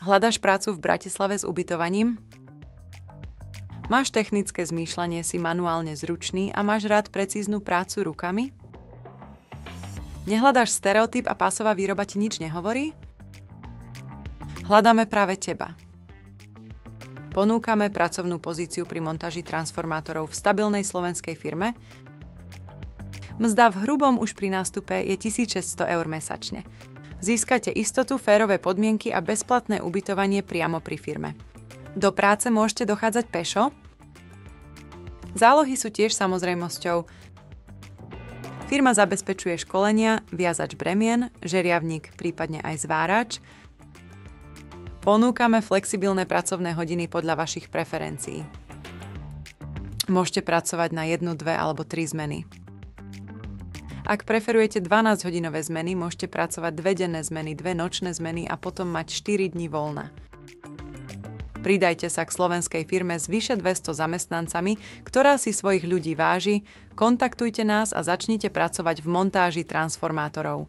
Hľadaš prácu v Bratislave s ubytovaním? Máš technické zmýšľanie, si manuálne zručný a máš rád precíznu prácu rukami? Nehľadáš stereotyp a pásová výroba ti nič nehovorí? Hľadáme práve teba. Ponúkame pracovnú pozíciu pri montáži transformátorov v stabilnej slovenskej firme. Mzda v hrubom už pri nástupe je 1600 eur mesačne. Získate istotu, férové podmienky a bezplatné ubytovanie priamo pri firme. Do práce môžete dochádzať pešo. Zálohy sú tiež samozrejmosťou. Firma zabezpečuje školenia, viazač bremien, žeriavnik, prípadne aj zvárač. Ponúkame flexibilné pracovné hodiny podľa vašich preferencií. Môžete pracovať na 1, 2 alebo 3 zmeny. Ak preferujete 12-hodinové zmeny, môžete pracovať 2 denné zmeny, 2 nočné zmeny a potom mať 4 dní voľna. Pridajte sa k slovenskej firme s vyše 200 zamestnancami, ktorá si svojich ľudí váži, kontaktujte nás a začnite pracovať v montáži transformátorov.